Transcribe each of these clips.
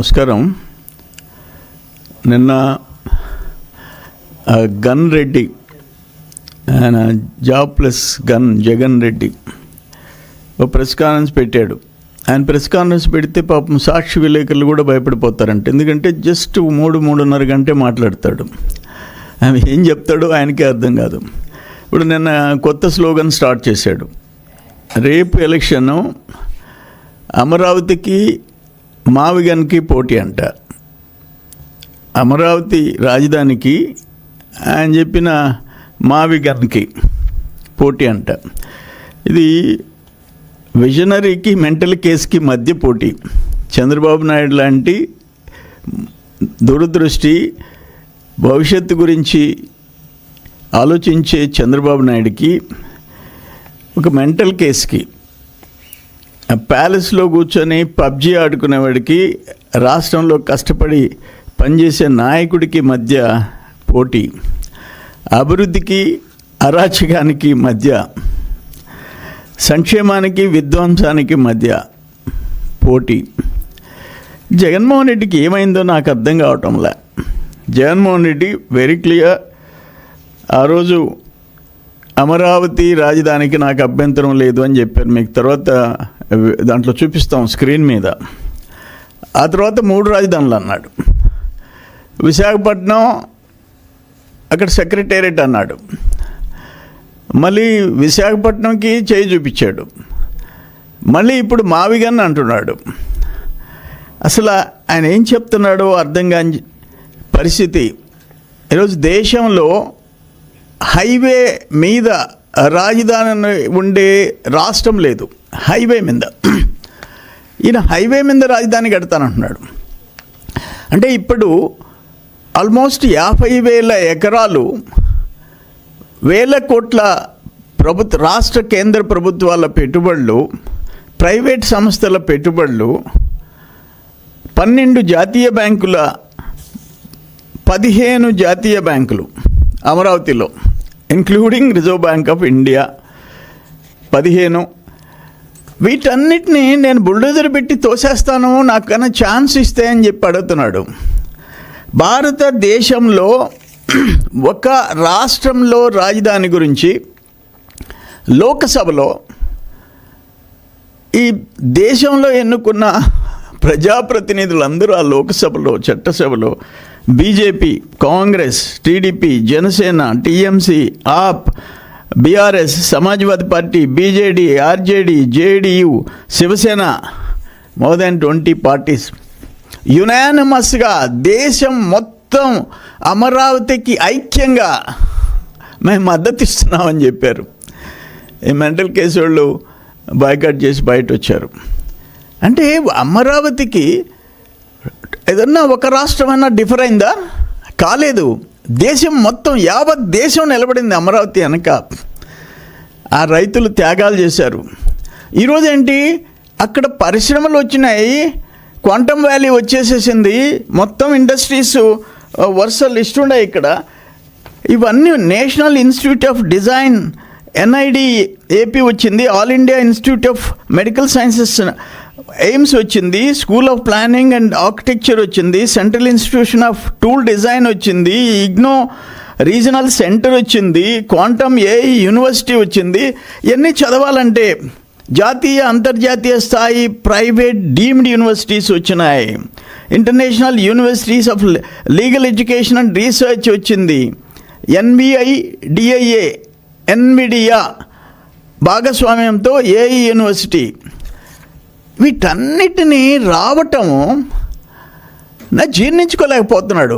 నమస్కారం. నిన్న గన్ రెడ్డి, ఆయన job plus gun Jagan Reddy ఒక ప్రెస్ కాన్ఫరెన్స్ పెట్టాడు. ఆయన ప్రెస్ కాన్ఫరెన్స్ పెడితే పాపం సాక్షి విలేకరులు కూడా భయపడిపోతారంట. ఎందుకంటే జస్ట్ 3-3.5 గంటే మాట్లాడతాడు. ఆయన ఏం చెప్తాడో ఆయనకే అర్థం కాదు. ఇప్పుడు నిన్న కొత్త స్లోగన్ స్టార్ట్ చేశాడు. రేపు ఎలక్షను అమరావతికి మావిగన్కి పోటీ అంట. అమరావతి రాజధానికి ఆయన చెప్పిన మావిగన్కి పోటీ అంట. ఇది విజనరీకి మెంటల్ కేసుకి మధ్య పోటీ. చంద్రబాబు నాయుడు లాంటి దూరదృష్టి, భవిష్యత్తు గురించి ఆలోచించే చంద్రబాబు నాయుడికి ఒక మెంటల్ కేసుకి, ప్యాలెస్లో కూర్చొని పబ్జీ ఆడుకునేవాడికి, రాష్ట్రంలో కష్టపడి పనిచేసే నాయకుడికి మధ్య పోటీ. అభివృద్ధికి అరాచకానికి మధ్య, సంక్షేమానికి విధ్వంసానికి మధ్య పోటీ. జగన్మోహన్ రెడ్డికి ఏమైందో నాకు అర్థం కావటంలే. జగన్మోహన్ రెడ్డి వెరీ క్లియర్, ఆ రోజు అమరావతి రాజధానికి నాకు అభ్యంతరం లేదు అని చెప్పారు. మీకు తర్వాత దాంట్లో చూపిస్తాం స్క్రీన్ మీద. ఆ తర్వాత 3 రాజధానులు అన్నాడు. విశాఖపట్నం అక్కడ సెక్రటేరియట్ అన్నాడు. మళ్ళీ విశాఖపట్నంకి చేయి చూపించాడు. మళ్ళీ ఇప్పుడు మావిగన్ అంటున్నాడు. అసలు ఆయన ఏం చెప్తున్నాడో అర్థం కాని పరిస్థితి. ఈరోజు దేశంలో హైవే మీద రాజధాని ఉండే రాష్ట్రం లేదు. హైవే మీద ఈయన హైవే మీద రాజధాని కడతానంటున్నాడు. అంటే ఇప్పుడు ఆల్మోస్ట్ 50,000 ఎకరాలు, వేల కోట్ల రాష్ట్ర కేంద్ర ప్రభుత్వాల పెట్టుబడులు, ప్రైవేట్ సంస్థల పెట్టుబడులు, 12 జాతీయ బ్యాంకుల, 15 జాతీయ బ్యాంకులు అమరావతిలో, including reserve bank of India 15. వీటన్నిటినీ నేను బుల్డోజర్ పెట్టి తోసేస్తాను, నాకన్నా ఛాన్స్ ఇస్తే అని చెప్పి అడుగుతున్నాడు. భారతదేశంలో ఒక రాష్ట్రంలో రాజధాని గురించి లోకసభలో, ఈ దేశంలో ఎన్నుకున్న ప్రజాప్రతినిధులందరూ ఆ లోకసభలో, చట్టసభలో BJP, Congress, TDP, Janasena, TMC, AAP, BRS, Samajwadi party, BJD, RJD, JDU, Shivsena, more than 20 parties యునానిమస్గా దేశం మొత్తం అమరావతికి ఐక్యంగా మేము మద్దతు ఇస్తున్నామని చెప్పారు. ఈ మెంటల్ కేసు వాళ్ళు బాయ్కాట్ చేసి బయట వచ్చారు. అంటే అమరావతికి ఏదన్నా ఒక రాష్ట్రమైనా డిఫర్ అయిందా? కాలేదు. దేశం మొత్తం, యావత్ దేశం నిలబడింది అమరావతి వెనక. ఆ రైతులు త్యాగాలు చేశారు. ఈరోజు ఏంటి, అక్కడ పరిశ్రమలు వచ్చినాయి, క్వాంటమ్ వ్యాలీ వచ్చేసేసింది, మొత్తం ఇండస్ట్రీస్ వరుస లిస్ట్ ఉన్నాయి ఇక్కడ. ఇవన్నీ National Institute of Design, NID AP వచ్చింది, All India Institute of Medical Sciences AIIMS వచ్చింది, School of Planning and Architecture వచ్చింది, Central Institution of Tool Design IGNOU, ఇగ్నో రీజనల్ సెంటర్ వచ్చింది, క్వాంటమ్ ఏఐ యూనివర్సిటీ వచ్చింది. ఇవన్నీ చదవాలంటే జాతీయ, అంతర్జాతీయ స్థాయి ప్రైవేట్ డీమ్డ్ యూనివర్సిటీస్ వచ్చినాయి. International universities of legal education and research వచ్చింది. NVIDIA, ఎన్విడియా భాగస్వామ్యంతో ఏఐ యూనివర్సిటీ. వీటన్నిటినీ రావటము నా జీర్ణించుకోలేకపోతున్నాడు.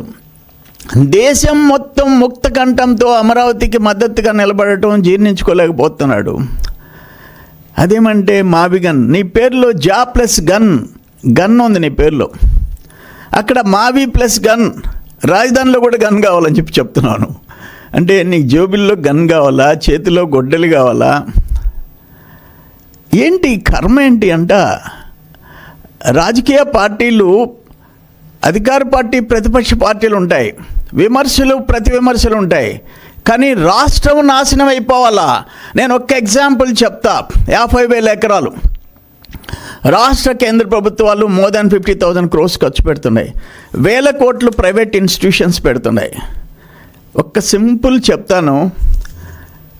దేశం మొత్తం ముక్త కంఠంతో అమరావతికి మద్దతుగా నిలబడటం జీర్ణించుకోలేకపోతున్నాడు. అదేమంటే మావిగన్, నీ పేరులో జా ప్లస్ గన్, గన్ ఉంది నీ పేరులో, అక్కడ మావి ప్లస్ గన్, రాజధానిలో కూడా గన్ కావాలని చెప్పి చెప్తున్నాను. అంటే నీకు జేబుల్లో గన్ కావాలా, చేతిలో గొడ్డలి కావాలా? ఏంటి కర్మ ఏంటి అంట. రాజకీయ పార్టీలు, అధికార పార్టీ, ప్రతిపక్ష పార్టీలు ఉంటాయి, విమర్శలు ప్రతి విమర్శలు ఉంటాయి, కానీ రాష్ట్రం నాశనం అయిపోవాలా? నేను ఒక్క ఎగ్జాంపుల్ చెప్తా. 50,000 ఎకరాలు రాష్ట్ర కేంద్ర ప్రభుత్వాలు మోర్ దాన్ 50,000 crores ఖర్చు పెడుతున్నాయి. వేల కోట్లు ప్రైవేట్ ఇన్స్టిట్యూషన్స్ పెడుతున్నాయి. ఒక్క సింపుల్ చెప్తాను,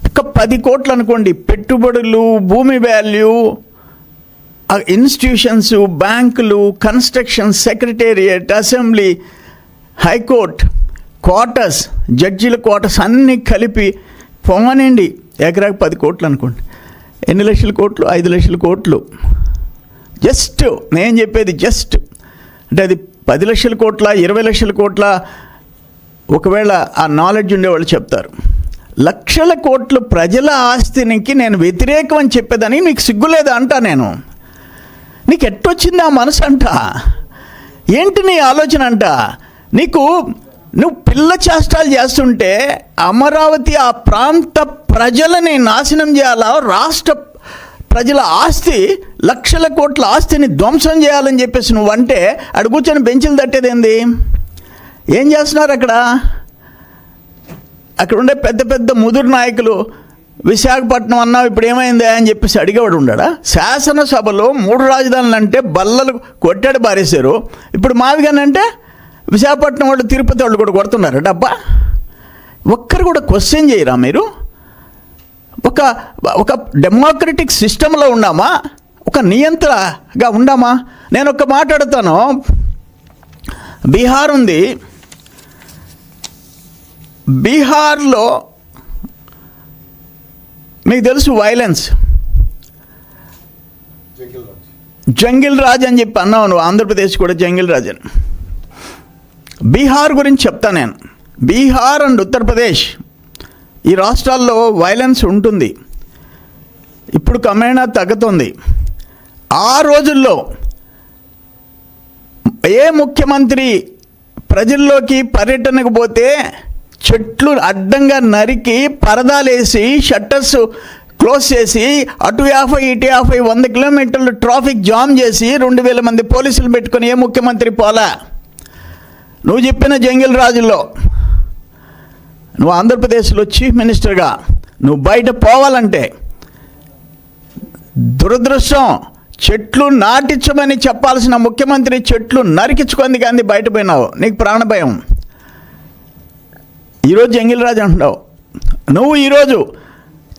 ఒక 10 కోట్లు అనుకోండి పెట్టుబడులు, భూమి వాల్యూ, ఇన్స్టిట్యూషన్స్, బ్యాంకులు, construction, secretariat, assembly, high court, quarters, జడ్జీల క్వార్టర్స్ అన్నీ కలిపి పోమనండి ఎకరాకి 10 కోట్లు అనుకోండి. ఎన్ని లక్షల కోట్లు? 5 లక్షల కోట్లు. జస్ట్ నేను చెప్పేది జస్ట్ అంటే అది 10 లక్షల కోట్ల, 20 లక్షల కోట్ల, ఒకవేళ ఆ నాలెడ్జ్ ఉండేవాళ్ళు చెప్తారు. లక్షల కోట్లు ప్రజల ఆస్తినికి నేను వ్యతిరేకం అని చెప్పేదని నీకు సిగ్గులేదా అంటా నేను. నీకు ఎట్టొచ్చింది ఆ మనసు అంట? ఏంటి నీ ఆలోచన అంట? నువ్వు పిల్ల చేష్టాలు చేస్తుంటే అమరావతి ఆ ప్రాంత ప్రజలని నాశనం చేయాలా, రాష్ట్ర ప్రజల ఆస్తి, లక్షల కోట్ల ఆస్తిని ధ్వంసం చేయాలని చెప్పేసి నువ్వంటే అక్కడ కూర్చొని బెంచులు తట్టేదేంది? ఏం చేస్తున్నారు అక్కడ ఉండే పెద్ద పెద్ద ముదురు నాయకులు విశాఖపట్నం అన్నావు ఇప్పుడు ఏమైందా అని చెప్పేసి అడిగేవాడు ఉండడా? శాసనసభలో 3 రాజధానులు అంటే బల్లలు కొట్టాడు బారేశారు. ఇప్పుడు మావిగానంటే విశాఖపట్నం వాళ్ళు, తిరుపతి వాళ్ళు కూడా కొడుతున్నారు డబ్బా. ఒక్కరు కూడా క్వశ్చన్ చేయరా మీరు? ఒక డెమోక్రటిక్ సిస్టంలో ఉన్నామా? ఒక నియంత్రణగా ఉండామా? నేను ఒక మాట్లాడుతాను. బీహార్ ఉంది. బీహార్లో మీకు తెలుసు వైలెన్స్, జంగిల్ రాజ్ అని చెప్పి అన్నావు నువ్వు. ఆంధ్రప్రదేశ్ కూడా జంగిల్ రాజ్ అని. బీహార్ గురించి చెప్తా నేను. బీహార్ అండ్ ఉత్తరప్రదేశ్ ఈ రాష్ట్రాల్లో వైలెన్స్ ఉంటుంది. ఇప్పుడు క్రమేణా తగ్గుతుంది. ఆ రోజుల్లో ఏ ముఖ్యమంత్రి ప్రజల్లోకి పర్యటనకు పోతే చెట్లు అడ్డంగా నరికి, పరదాలేసి, షట్టర్స్ క్లోజ్ చేసి, అటు 50 ఇటు 50 100 కిలోమీటర్లు ట్రాఫిక్ జామ్ చేసి 2,000 మంది పోలీసులు పెట్టుకొని ఏ ముఖ్యమంత్రి పోలా? నువ్వు చెప్పిన జంగిల్ రాజుల్లో నువ్వు ఆంధ్రప్రదేశ్లో చీఫ్ మినిస్టర్గా నువ్వు బయట పోవాలంటే దురదృష్టం, చెట్లు నాటించమని చెప్పాల్సిన ముఖ్యమంత్రి చెట్లు నరికించుకుంది కానీ బయట పోయినావు. నీకు ప్రాణభయం. ఈరోజు జంగిల్ రాజు అంటున్నావు. నువ్వు ఈరోజు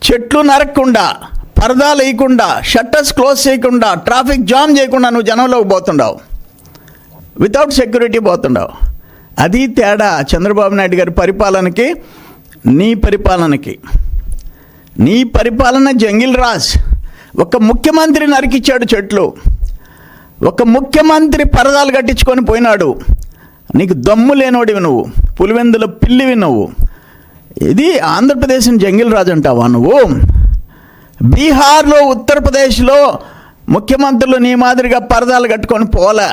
చెట్లు నరకకుండా, పరదాలు వేయకుండా, షట్టర్స్ క్లోజ్ చేయకుండా, ట్రాఫిక్ జామ్ చేయకుండా నువ్వు జనంలోకి పోతుండావు. Without security పోతుండావు. అది తేడా చంద్రబాబు నాయుడు గారి పరిపాలనకి, నీ పరిపాలనకి. నీ పరిపాలన జంగిల్ రాజ్. ఒక ముఖ్యమంత్రి నరికిచ్చాడు చెట్లు, ఒక ముఖ్యమంత్రి పరదాలు కట్టించుకొని పోయినాడు. నీకు దమ్ము లేనోడివి నువ్వు, పులివెందుల పిల్లివి నువ్వు. ఇది ఆంధ్రప్రదేశ్ని జంగిల్ రాజ్ అంటావా నువ్వు? బీహార్లో, ఉత్తరప్రదేశ్లో ముఖ్యమంత్రులు నీ మాదిరిగా పరదాలు కట్టుకొని పోలే,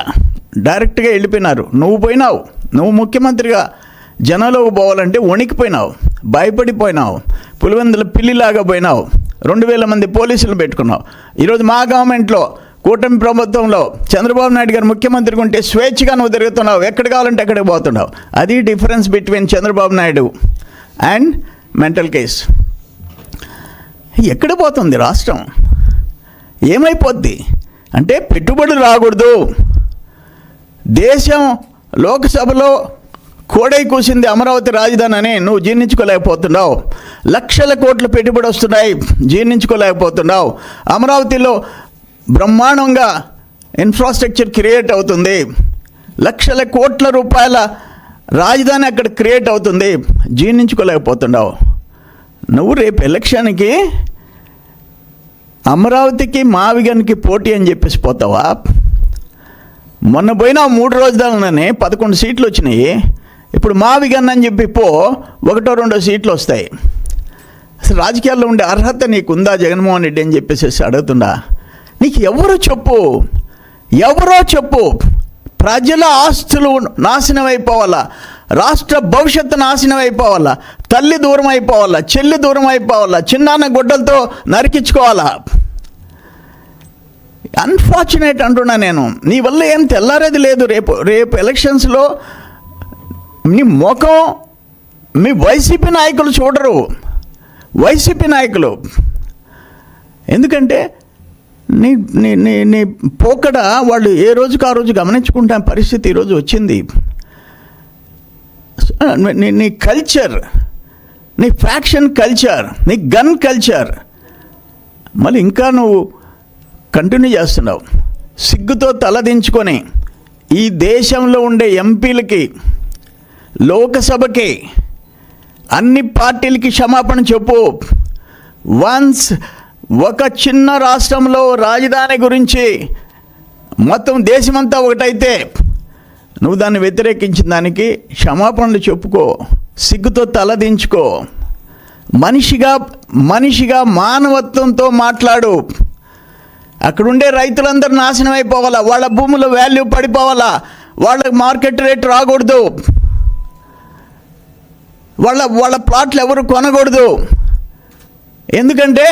డైరెక్ట్గా వెళ్ళిపోయినారు. నువ్వు పోయినావు. నువ్వు ముఖ్యమంత్రిగా జనంలోకి పోవాలంటే వణికిపోయినావు, భయపడిపోయినావు, పులివెందుల పిల్లిలాగా పోయినావు. 2,000 మంది పోలీసులు పెట్టుకున్నావు. ఈరోజు మా గవర్నమెంట్లో, కూటమి ప్రభుత్వంలో చంద్రబాబు నాయుడు గారు ముఖ్యమంత్రిగా ఉంటే స్వేచ్ఛగా నువ్వు తిరుగుతున్నావు, ఎక్కడ కావాలంటే అక్కడికి పోతున్నావు. అది difference between Chandrababu Naidu and mental case. ఎక్కడ పోతుంది రాష్ట్రం? ఏమైపోద్ది అంటే పెట్టుబడులు రాకూడదు. దేశం లోక్సభలో కోడై కూసింది అమరావతి రాజధాని అని నువ్వు జీర్ణించుకోలేకపోతున్నావు. లక్షల కోట్ల పెట్టుబడి వస్తున్నాయి, జీర్ణించుకోలేకపోతున్నావు. అమరావతిలో బ్రహ్మాండంగా ఇన్ఫ్రాస్ట్రక్చర్ క్రియేట్ అవుతుంది, లక్షల కోట్ల రూపాయల రాజధాని అక్కడ క్రియేట్ అవుతుంది, జీర్ణించుకోలేకపోతున్నావు. నువ్వు రేపు ఎలక్షన్కి అమరావతికి మావిగన్కి పోటీ అని చెప్పేసి పోతావా? మొన్న పోయినా 3 రోజులనే 11 సీట్లు వచ్చినాయి. ఇప్పుడు మావిగన్ అని చెప్పి 1-2 సీట్లు వస్తాయి. అసలు రాజకీయాల్లో ఉండే అర్హత నీకుందా జగన్మోహన్ రెడ్డి అని చెప్పేసి అడుగుతుందా? నీకు ఎవరో చెప్పు. ప్రజల ఆస్తులు నాశనం అయిపోవాలా, రాష్ట్ర భవిష్యత్తు నాశనం అయిపోవాలా, తల్లి దూరం అయిపోవాలా, చెల్లి దూరం అయిపోవాలా, చిన్నాన్న గుడ్డలతో నరికించుకోవాలా? అన్ఫార్చునేట్ అంటున్నా నేను. నీ వల్ల ఏం తెల్లారేది లేదు. రేపు ఎలక్షన్స్లో నీ ముఖం మీ వైసీపీ నాయకులు చూడరు. వైసీపీ నాయకులు ఎందుకంటే నీ నీ నీ నీ పోకడ వాళ్ళు ఏ రోజుకు ఆ రోజు గమనించుకుంటా పరిస్థితి ఈరోజు వచ్చింది. నీ కల్చర్, నీ ఫ్యాక్షన్ కల్చర్, నీ గన్ కల్చర్ మళ్ళీ ఇంకా నువ్వు కంటిన్యూ చేస్తున్నావు. సిగ్గుతో తలదించుకొని ఈ దేశంలో ఉండే ఎంపీలకి, లోకసభకి, అన్ని పార్టీలకి క్షమాపణ చెప్పు. వన్స్ ఒక చిన్న రాష్ట్రంలో రాజధాని గురించి మొత్తం దేశమంతా ఒకటైతే నువ్వు దాన్ని వ్యతిరేకించిన దానికి క్షమాపణలు చెప్పుకో, సిగ్గుతో తలదించుకో, మనిషిగా మానవత్వంతో మాట్లాడు. అక్కడుండే రైతులందరూ నాశనం అయిపోవాలా, వాళ్ళ భూముల వాల్యూ పడిపోవాలా, వాళ్ళకి మార్కెట్ రేట్ రాకూడదు, వాళ్ళ ప్లాట్లు ఎవరు కొనకూడదు. ఎందుకంటే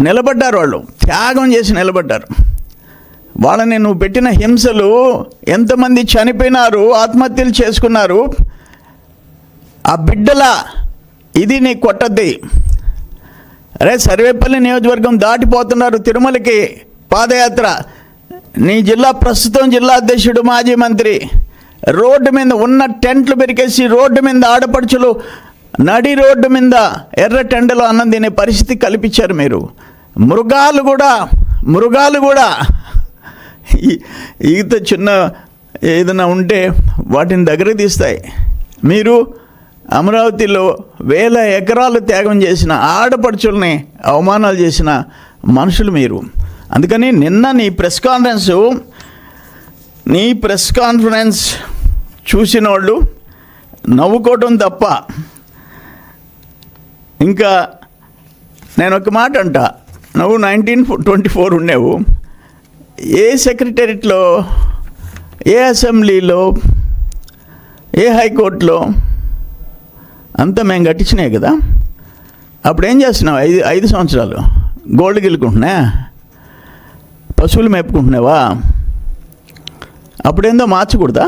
నిలబడ్డారు, వాళ్ళు త్యాగం చేసి నిలబడ్డారు. వాళ్ళని నువ్వు పెట్టిన హింసలు, ఎంతమంది చనిపోయినారు, ఆత్మహత్యలు చేసుకున్నారు. ఆ బిడ్డల ఇది నీ కొట్టద్ది. అరే సర్వేపల్లి నియోజకవర్గం దాటిపోతున్నారు తిరుమలకి పాదయాత్ర. నీ ప్రస్తుతం జిల్లా అధ్యక్షుడు, మాజీ మంత్రి రోడ్డు మీద ఉన్న టెంట్లు పెరికేసి రోడ్డు మీద ఆడపడుచులు నడి రోడ్డు మీద ఎర్ర టెండలో అన్నం తినే పరిస్థితి కల్పించారు మీరు. మృగాలు కూడా ఈత చిన్న ఏదైనా ఉంటే వాటిని దగ్గర తీస్తాయి. మీరు అమరావతిలో 1000 ఎకరాలు త్యాగం చేసిన, ఆడపడుచుల్ని అవమానాలు చేసిన మనుషులు మీరు. అందుకని నిన్న నీ ప్రెస్ కాన్ఫరెన్స్ చూసిన వాళ్ళు నవ్వుకోవటం తప్ప ఇంకా నేను ఒక మాట అంట. నువ్వు 1924 ఉండేవు. ఏ సెక్రటేరియట్లో, ఏ అసెంబ్లీలో, ఏ హైకోర్టులో అంతా మేము కట్టించినాయి కదా. అప్పుడు ఏం చేస్తున్నావు? 5 సంవత్సరాలు గోల్డ్ గిల్లుకుంటున్నా, పశువులు మేపుకుంటున్నావా? అప్పుడేందో మార్చకూడదా?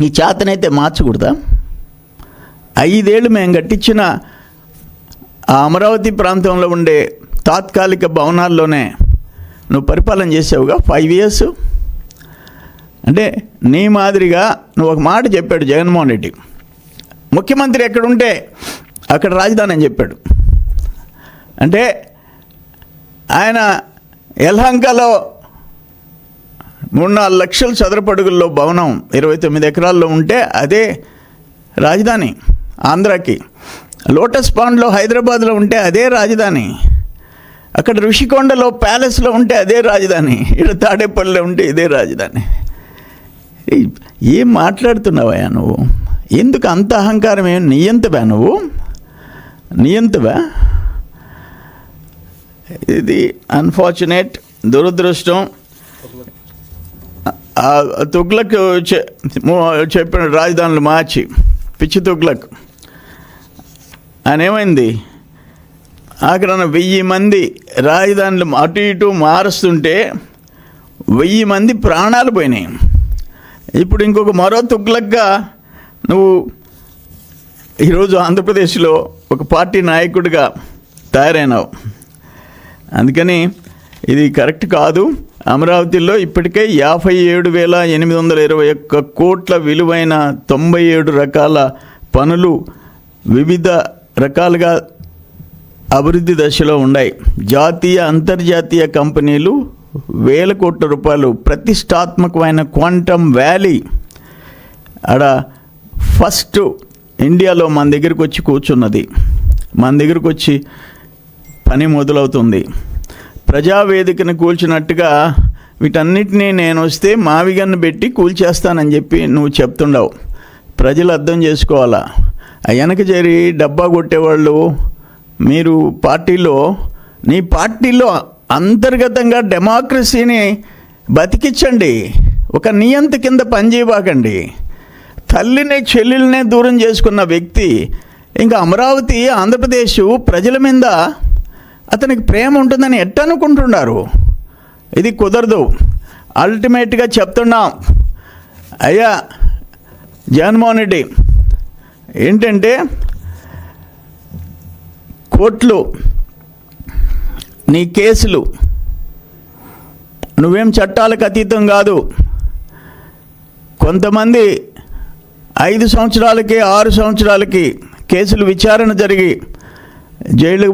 ఈ చేతనైతే మార్చకూడదా? 5 ఏళ్ళు మేము కట్టించిన ఆ అమరావతి ప్రాంతంలో ఉండే తాత్కాలిక భవనాల్లోనే నువ్వు పరిపాలన చేసావుగా 5 ఇయర్స్. అంటే నీ మాదిరిగా నువ్వు ఒక మాట చెప్పాడు జగన్మోహన్ రెడ్డి, ముఖ్యమంత్రి ఎక్కడుంటే అక్కడ రాజధాని అని చెప్పాడు. అంటే ఆయన యలహంకలో 3-4 లక్షల చదరపు అడుగుల్లో భవనం 29 ఎకరాల్లో ఉంటే అదే రాజధాని ఆంధ్రాకి. లోటస్ పాండ్లో హైదరాబాద్లో ఉంటే అదే రాజధాని. అక్కడ ఋషికొండలో ప్యాలెస్లో ఉంటే అదే రాజధాని. ఇక్కడ తాడేపల్లిలో ఉంటే ఇదే రాజధాని. ఏం మాట్లాడుతున్నావా నువ్వు? ఎందుకు అంత అహంకారం? ఏం నియంతవా నువ్వు? నియంతవా? ఇది అన్ఫార్చునేట్, దురదృష్టం. తుగ్లక్ చెప్పిన రాజధానులు మార్చి, పిచ్చి తుగ్లక్ ఆయన ఏమైంది? అక్కడ 1000 మంది రాజధానులు అటు ఇటు మారుస్తుంటే 1000 మంది ప్రాణాలు పోయినాయి. ఇప్పుడు ఇంకొక మరో తుగ్లక్గా నువ్వు ఈరోజు ఆంధ్రప్రదేశ్లో ఒక పార్టీ నాయకుడిగా తయారైనావు. అందుకని ఇది కరెక్ట్ కాదు. అమరావతిలో ఇప్పటికే 57,821 కోట్ల విలువైన 97 రకాల పనులు వివిధ రకాలుగా అభివృద్ధి దశలో ఉన్నాయి. జాతీయ అంతర్జాతీయ కంపెనీలు 1000 కోట్ల రూపాయలు ప్రతిష్టాత్మకమైన క్వాంటమ్ వ్యాలీ ఆడ ఫస్ట్ ఇండియాలో మన దగ్గరికి వచ్చి కూర్చున్నది. మన దగ్గరికి వచ్చి పని మొదలవుతుంది. ప్రజావేదికను కూల్చినట్టుగా వీటన్నిటినీ నేను వస్తే మావిగన్ను పెట్టి కూల్చేస్తానని చెప్పి నువ్వు చెప్తుండవు. ప్రజలు అర్థం చేసుకోవాలా. వెనక చేరి డబ్బా కొట్టేవాళ్ళు మీరు నీ పార్టీలో అంతర్గతంగా డెమోక్రసీని బతికించండి. ఒక నియంత కింద పనిచేయబాకండి. తల్లిని చెల్లెల్నే దూరం చేసుకున్న వ్యక్తి ఇంకా అమరావతి ఆంధ్రప్రదేశ్ ప్రజల మీద అతనికి ప్రేమ ఉంటుందని ఎట్టనుకుంటున్నారు? ఇది కుదరదు. అల్టిమేట్గా చెప్తున్నాం అయ్యా జగన్మోహన్ రెడ్డి, ఏంటంటే కోట్లు నీ కేసులు నువ్వేం చట్టాలకు అతీతం కాదు. కొంతమంది 5 సంవత్సరాలకి 6 సంవత్సరాలకి కేసులు విచారణ జరిగి జైలుకు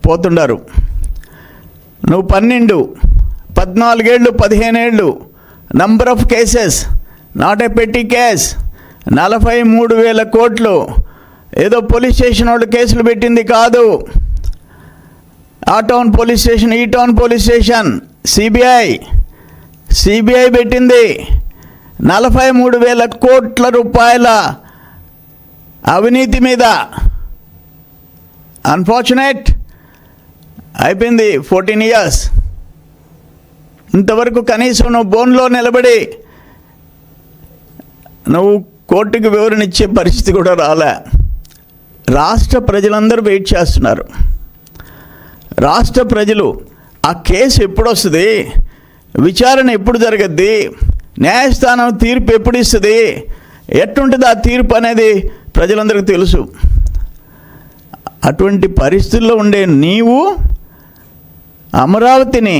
పోతుండారు. నువ్వు 12, 14 ఏళ్ళు, 15 ఏళ్ళు, number of cases, not a పెట్టి కేస్, 43,000 కోట్లు. ఏదో పోలీస్ స్టేషన్ వాళ్ళు కేసులు పెట్టింది కాదు. ఆ టౌన్ పోలీస్ స్టేషన్, ఈ టౌన్ పోలీస్ స్టేషన్, సిబిఐ పెట్టింది 43,000 కోట్ల రూపాయల అవినీతి మీద. అన్ఫార్చునేట్ అయిపోయింది 14 ఇయర్స్. ఇంతవరకు కనీసం నువ్వు బోన్లో నిలబడి నువ్వు కోర్టుకు వివరణ ఇచ్చే పరిస్థితి కూడా రాలే. రాష్ట్ర ప్రజలందరూ వెయిట్ చేస్తున్నారు. రాష్ట్ర ప్రజలు ఆ కేసు ఎప్పుడు వస్తుంది, విచారణ ఎప్పుడు జరగద్ది, న్యాయస్థానం తీర్పు ఎప్పుడు ఇస్తుంది, ఎట్టుంటుంది ఆ తీర్పు అనేది ప్రజలందరికీ తెలుసు. అటువంటి పరిస్థితుల్లో ఉండే నీవు అమరావతిని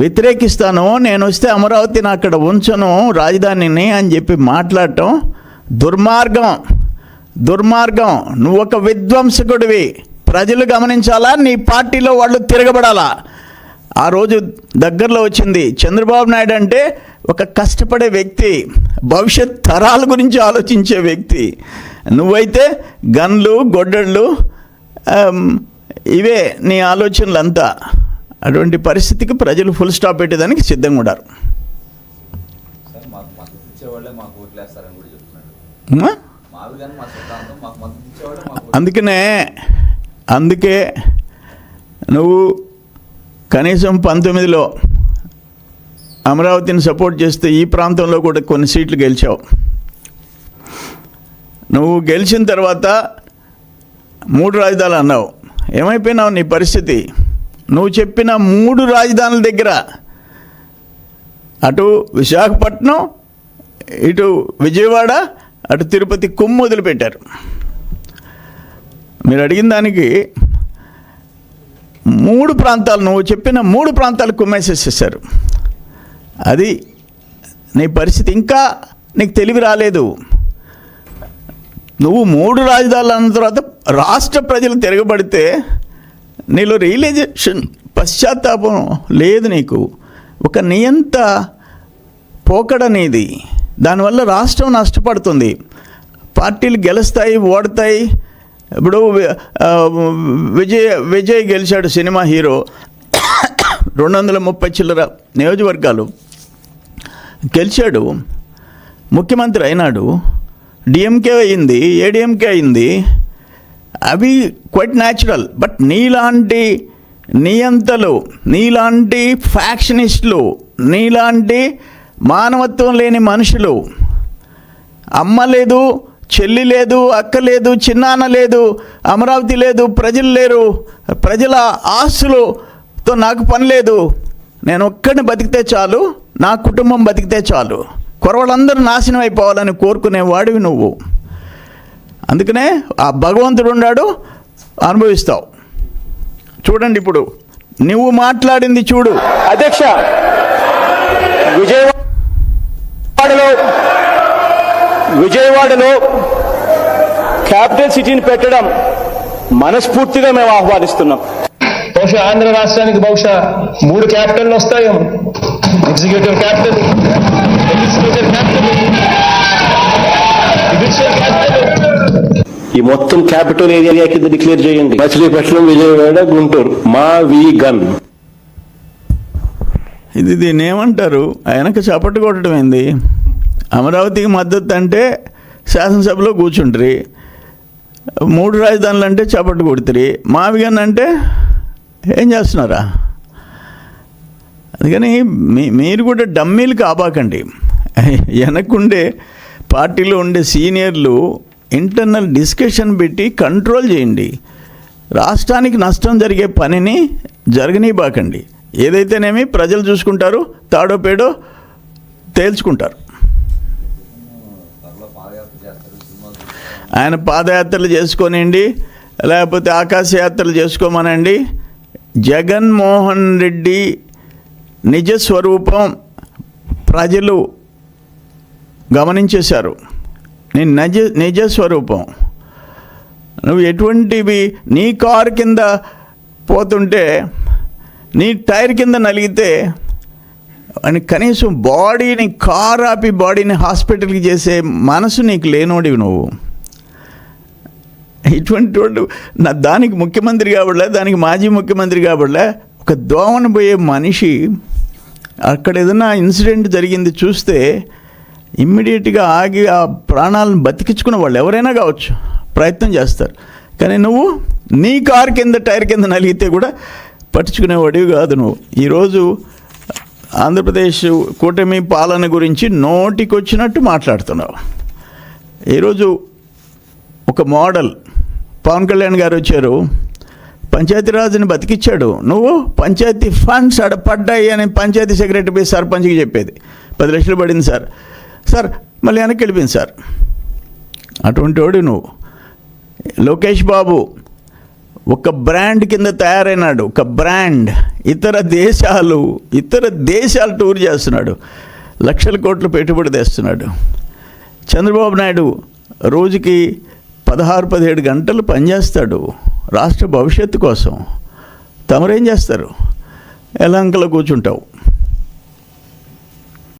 వ్యతిరేకిస్తాను, నేను వస్తే అమరావతిని అక్కడ ఉంచను రాజధానిని అని చెప్పి మాట్లాడటం దుర్మార్గం. నువ్వు ఒక విధ్వంసకుడివి. ప్రజలు గమనించాలా, నీ పార్టీలో వాళ్ళు తిరగబడాలా. ఆ రోజు దగ్గరలో వచ్చింది. చంద్రబాబు నాయుడు అంటే ఒక కష్టపడే వ్యక్తి, భవిష్యత్ తరాల గురించి ఆలోచించే వ్యక్తి. నువ్వైతే గన్లు, గొడ్డళ్ళు, ఇవే నీ ఆలోచనలంతా. అటువంటి పరిస్థితికి ప్రజలు ఫుల్ స్టాప్ పెట్టేదానికి సిద్ధంగా ఉన్నారు. అందుకే నువ్వు కనీసం 19లో అమరావతిని సపోర్ట్ చేస్తే ఈ ప్రాంతంలో కూడా కొన్ని సీట్లు గెలిచావు. నువ్వు గెలిచిన తర్వాత 3 రాజధానులు అన్నావు. ఏమైపోయినావు నీ పరిస్థితి? నువ్వు చెప్పిన 3 రాజధానుల దగ్గర అటు విశాఖపట్నం, ఇటు విజయవాడ, అటు తిరుపతి కుమ్ము వదిలిపెట్టారు. మీరు అడిగిన దానికి 3 ప్రాంతాలు, నువ్వు చెప్పిన 3 ప్రాంతాలు కుమ్మేసేసేసారు. అది నీ పరిస్థితి. ఇంకా నీకు తెలివి రాలేదు. నువ్వు 3 రాజధానులు అన్న తర్వాత రాష్ట్ర ప్రజలు తిరగబడితే నీలో రియలైజేషన్, పశ్చాత్తాపం లేదు నీకు. ఒక నియంత పోకడనేది. దానివల్ల రాష్ట్రం నష్టపడుతుంది. పార్టీలు గెలుస్తాయి, ఓడతాయి. ఇప్పుడు విజయ్ గెలిచాడు, సినిమా హీరో. 230 చిల్లర నియోజకవర్గాలు గెలిచాడు, ముఖ్యమంత్రి అయినాడు. డిఎంకే అయింది, ఏడిఎంకే అయింది. అవి క్వైట్ న్యాచురల్. బట్ నీలాంటి నియంతలు, నీలాంటి ఫ్యాక్షనిస్టులు, నీలాంటి మానవత్వం లేని మనుషులు, అమ్మ లేదు, చెల్లి లేదు, అక్క లేదు, చిన్నాన్న లేదు, అమరావతి లేదు, ప్రజలు లేరు, ప్రజల ఆస్తులతో నాకు పని లేదు, నేను ఒక్కడిని బతికితే చాలు, నా కుటుంబం బతికితే చాలు, కొరవలందరూ నాశనం అయిపోవాలని కోరుకునేవాడివి నువ్వు. అందుకనే ఆ భగవంతుడు ఉన్నాడు, అనుభవిస్తావు. చూడండి, ఇప్పుడు నువ్వు మాట్లాడింది చూడు. అధ్యక్ష, విజయవాడలో క్యాపిటల్ సిటీని పెట్టడం మనస్ఫూర్తిగా మేము ఆహ్వానిస్తున్నాం. బహుశా ఆంధ్ర రాష్ట్రానికి 3 క్యాపిటల్ వస్తాయేమో. Executive capital, legislature capital, judicial capital. ఈ మొత్తం క్యాపిటల్ ఏరియా కింద డిక్లేర్ చేయండి. మచిలీపట్నం, విజయవాడ, గుంటూరు, మా వి గన్. దీన్ని ఏమంటారు? ఆయనకు చప్పట్లు కొట్టడం ఏంది? అమరావతికి మద్దతు అంటే శాసనసభలో కూర్చుంటారు, 3 రాజధానులు అంటే చప్పట్లు కొడుతుంది, మావిగన్ అంటే ఏం చేస్తున్నారా? అందుకని మీరు కూడా డమ్మీలు కాబాకండి. వెనకుండే పార్టీలో ఉండే సీనియర్లు ఇంటర్నల్ డిస్కషన్ పెట్టి కంట్రోల్ చేయండి. రాష్ట్రానికి నష్టం జరిగే పనిని జరగనీబాకండి. ఏదైతేనేమి ప్రజలు చూసుకుంటారు, తాడో పేడో తేల్చుకుంటారు. ఆయన పాదయాత్రలు చేసుకోనండి, లేకపోతే ఆకాశయాత్రలు చేసుకోమనండి, జగన్మోహన్ రెడ్డి నిజస్వరూపం ప్రజలు గమనించేశారు. నీ నిజస్వరూపం నువ్వు ఎటువంటివి, నీ కారు కింద పోతుంటే నీ టైర్ కింద నలిగితే అని కనీసం బాడీని, కారు ఆపి బాడీని హాస్పిటల్కి చేసే మనసు నీకు లేనోడివి నువ్వు. ఇటువంటి వాడు దానికి ముఖ్యమంత్రి కాబడలే, దానికి మాజీ ముఖ్యమంత్రి కాబడలే. ఒక దోమను పోయే మనిషి అక్కడ ఏదైనా ఇన్సిడెంట్ జరిగింది చూస్తే ఇమ్మీడియట్గా ఆగి ఆ ప్రాణాలను బతికించుకునే వాళ్ళు ఎవరైనా కావచ్చు, ప్రయత్నం చేస్తారు. కానీ నువ్వు నీ కారు కింద, టైర్ కింద నలిగితే కూడా పట్టించుకునేవాడివి కాదు నువ్వు. ఈరోజు ఆంధ్రప్రదేశ్ కూటమి పాలన గురించి నోటికొచ్చినట్టు మాట్లాడుతున్నావు. ఈరోజు ఒక మోడల్ పవన్ కళ్యాణ్ గారు వచ్చారు, పంచాయతీరాజ్ని బతికిచ్చాడు. నువ్వు పంచాయతీ ఫండ్స్ పడ్డాయి అని పంచాయతీ సెక్రటరీ పోయి సర్పంచ్కి చెప్పేది, 10 లక్షలు పడింది సార్ మళ్ళీ వెనక్కి వెళ్ళిపోయింది సార్. అటువంటి వాడు నువ్వు. లోకేష్ బాబు ఒక బ్రాండ్ కింద తయారైనాడు, ఒక బ్రాండ్. ఇతర దేశాలు టూర్ చేస్తున్నాడు, లక్షల కోట్లు పెట్టుబడి తెస్తున్నాడు. చంద్రబాబు నాయుడు రోజుకి 16-17 గంటలు పనిచేస్తాడు రాష్ట్ర భవిష్యత్తు కోసం. తమరేం చేస్తారు? ఎలంకలో కూర్చుంటావు.